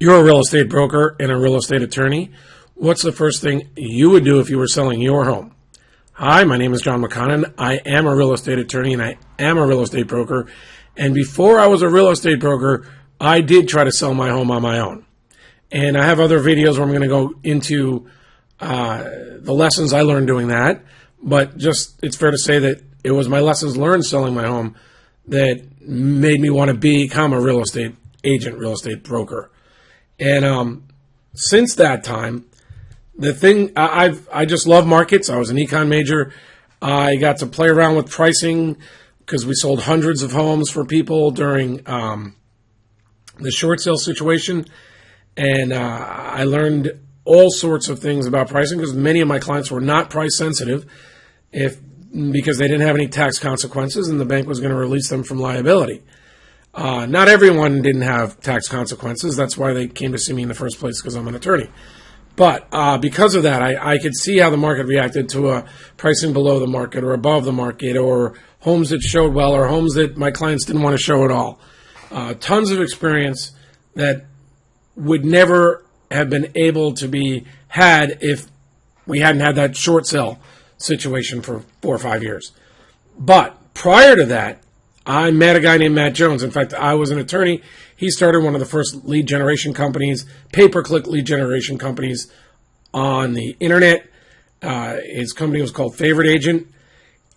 You're a real estate broker and a real estate attorney. What's the first thing you would do if you were selling your home? Hi, my name is John McConnin. I am a real estate attorney and I am a real estate broker. And before I was a real estate broker, I did try to sell my home on my own. And I have other videos where I'm going to go into the lessons I learned doing that. But just it's fair to say that it was my lessons learned selling my home that made me want to become a real estate agent, real estate broker. And since that time, the thing I just love markets. I was an econ major. I got to play around with pricing because we sold hundreds of homes for people during the short sale situation, and I learned all sorts of things about pricing because many of my clients were not price sensitive, because they didn't have any tax consequences and the bank was going to release them from liability. Not everyone didn't have tax consequences. That's why they came to see me in the first place, because I'm an attorney. But because of that, I could see how the market reacted to a pricing below the market or above the market, or homes that showed well or homes that my clients didn't want to show at all. Tons of experience that would never have been able to be had if we hadn't had that short sale situation for 4 or 5 years. But prior to that, I met a guy named Matt Jones. In fact, I was an attorney. He started one of the first lead generation companies, pay-per-click lead generation companies on the internet. His company was called Favorite Agent.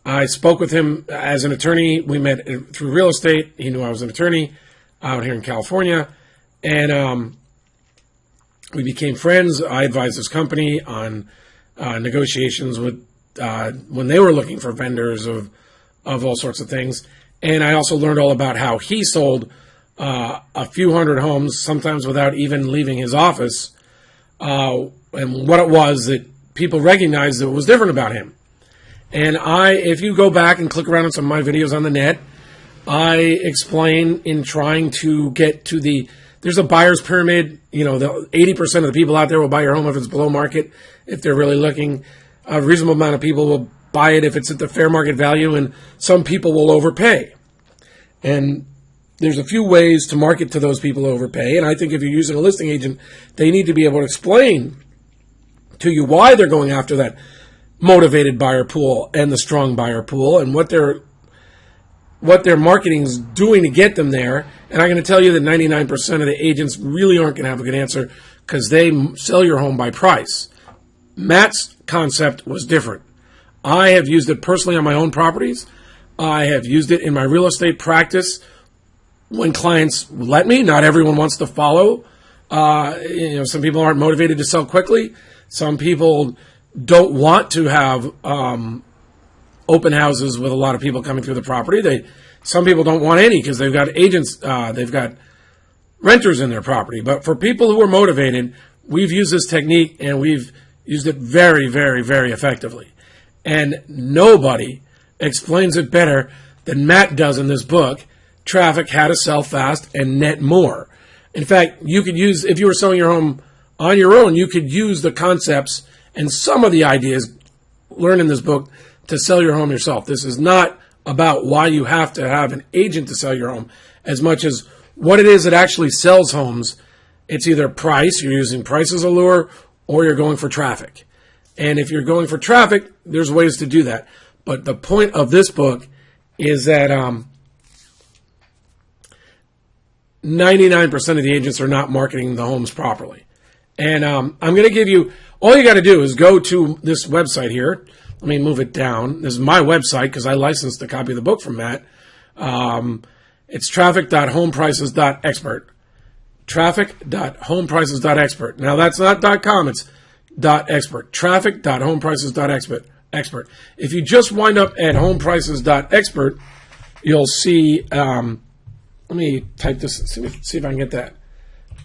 I spoke with him as an attorney. We met through real estate. He knew I was an attorney out here in California. And we became friends. I advised his company on negotiations with when they were looking for vendors of all sorts of things. And I also learned all about how he sold a few hundred homes, sometimes without even leaving his office, and what it was that people recognized that was different about him. And if you go back and click around on some of my videos on the net, I explain in trying to get to there's a buyer's pyramid. You know, the 80% of the people out there will buy your home if it's below market, if they're really looking. A reasonable amount of people will buy it if it's at the fair market value, and some people will overpay. And there's a few ways to market to those people who overpay, and I think if you're using a listing agent, they need to be able to explain to you why they're going after that motivated buyer pool and the strong buyer pool, and what their marketing is doing to get them there. And I'm going to tell you that 99% of the agents really aren't going to have a good answer because they sell your home by price. Matt's concept was different. I have used it personally on my own properties. I have used it in my real estate practice when clients let me. Not everyone wants to follow. Some people aren't motivated to sell quickly. Some people don't want to have open houses with a lot of people coming through the property. Some people don't want any because they've got agents, they've got renters in their property. But for people who are motivated, we've used this technique and we've used it very, very, very effectively. And nobody explains it better than Matt does in this book, Traffic, How to Sell Fast and Net More. In fact, you could use, if you were selling your home on your own, you could use the concepts and some of the ideas learned in this book to sell your home yourself. This is not about why you have to have an agent to sell your home as much as what it is that actually sells homes. It's either price, you're using price as a lure, or you're going for traffic. And if you're going for traffic, there's ways to do that. But the point of this book is that 99% of the agents are not marketing the homes properly. And I'm going to give you, all you got to do is go to this website here. Let me move it down. This is my website because I licensed a copy of the book from Matt. It's traffic.homeprices.expert. Traffic.homeprices.expert. Now that's not .com, it's .expert. Traffic.homeprices.expert. If you just wind up at homeprices.expert, you'll see, let me type this, see if I can get that.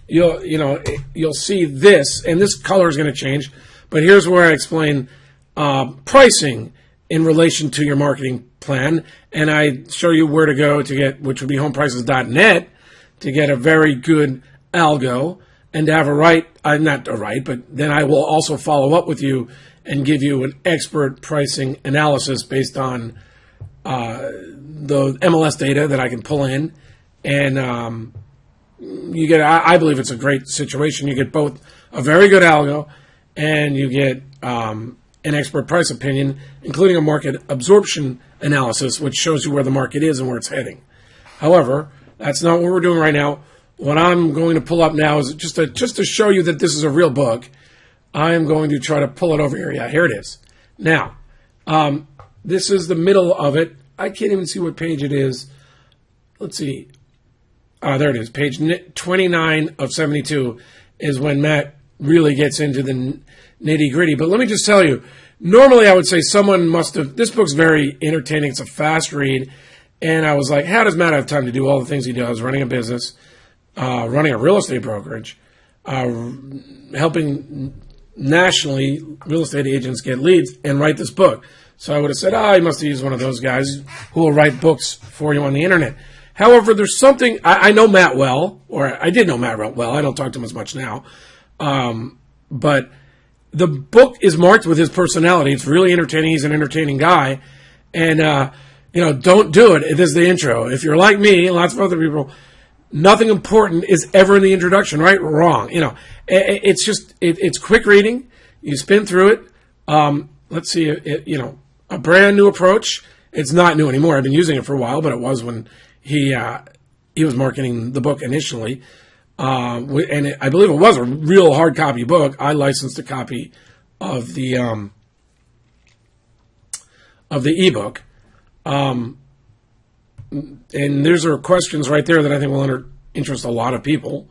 You'll see this, and this color is going to change, but here's where I explain pricing in relation to your marketing plan, and I show you where to go to get, which would be homeprices.net, to get a very good algo and to have not a right, but then I will also follow up with you and give you an expert pricing analysis based on the MLS data that I can pull in and you get, I believe it's a great situation. You get both a very good algo and you get an expert price opinion, including a market absorption analysis, which shows you where the market is and where it's heading. However, that's not what we're doing right now. What I'm going to pull up now is just to show you that this is a real book. I am going to try to pull it over here. Yeah, here it is. Now, this is the middle of it. I can't even see what page it is. Let's see. There it is. Page 29 of 72 is when Matt really gets into the nitty gritty. But let me just tell you, normally I would say someone must have, this book's very entertaining. It's a fast read. And I was like, how does Matt have time to do all the things he does, running a business, running a real estate brokerage, helping nationally real estate agents get leads, and write this book? So I would have said, he must have used one of those guys who will write books for you on the internet. However, there's something, I know Matt well, or I did know Matt well. I don't talk to him as much now. But the book is marked with his personality. It's really entertaining. He's an entertaining guy. And, don't do it. This is the intro. If you're like me and lots of other people, nothing important is ever in the introduction, right? Wrong. It's just, it's quick reading. You spin through it. Let's see, a brand new approach. It's not new anymore. I've been using it for a while, but it was when he was marketing the book initially. And I believe it was a real hard copy book. I licensed a copy of the ebook. And there's questions right there that I think will interest a lot of people.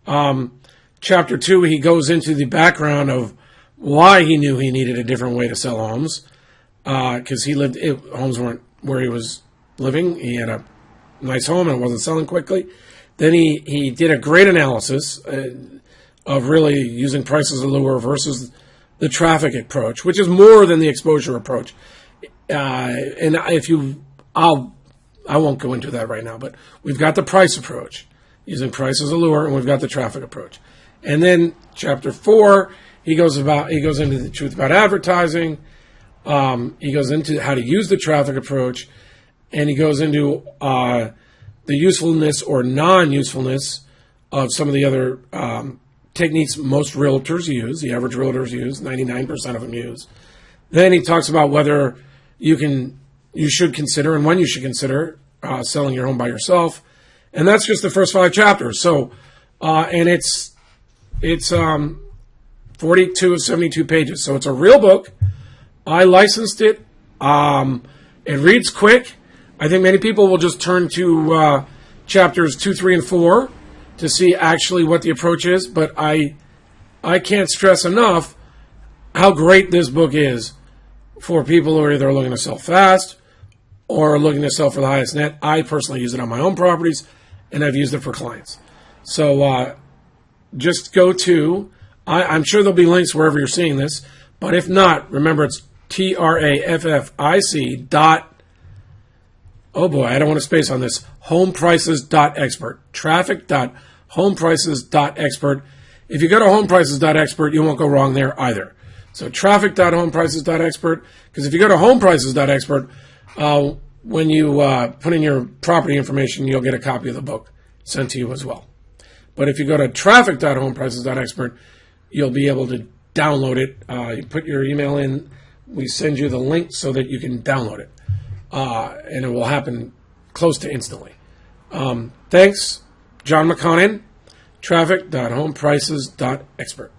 Chapter 2, he goes into the background of why he knew he needed a different way to sell homes, because homes weren't where he was living. He had a nice home and it wasn't selling quickly. Then he did a great analysis of really using price as a lure versus the traffic approach, which is more than the exposure approach. And I won't go into that right now, but we've got the price approach, using price as a lure, and we've got the traffic approach. And then chapter 4, he goes into the truth about advertising. He goes into how to use the traffic approach, and he goes into the usefulness or non-usefulness of some of the other techniques most realtors use, the average realtors use, 99% of them use. Then he talks about whether you should consider and when you should consider selling your home by yourself. And that's just the first 5 chapters. So, and it's 42 of 72 pages. So it's a real book. I licensed it. It reads quick. I think many people will just turn to chapters 2, 3, and 4 to see actually what the approach is. But I can't stress enough how great this book is for people who are either looking to sell fast or looking to sell for the highest net. I personally use it on my own properties, and I've used it for clients. So just go to, I'm sure there'll be links wherever you're seeing this, but if not, remember it's TRAFFIC oh boy, I don't want to space on this, homeprices.expert, traffic.homeprices.expert. If you go to homeprices.expert, you won't go wrong there either. So traffic.homeprices.expert, because if you go to homeprices.expert, when you put in your property information, you'll get a copy of the book sent to you as well. But if you go to traffic.homeprices.expert, you'll be able to download it. You put your email in, we send you the link so that you can download it. And it will happen close to instantly. Thanks, John McConnin, traffic.homeprices.expert.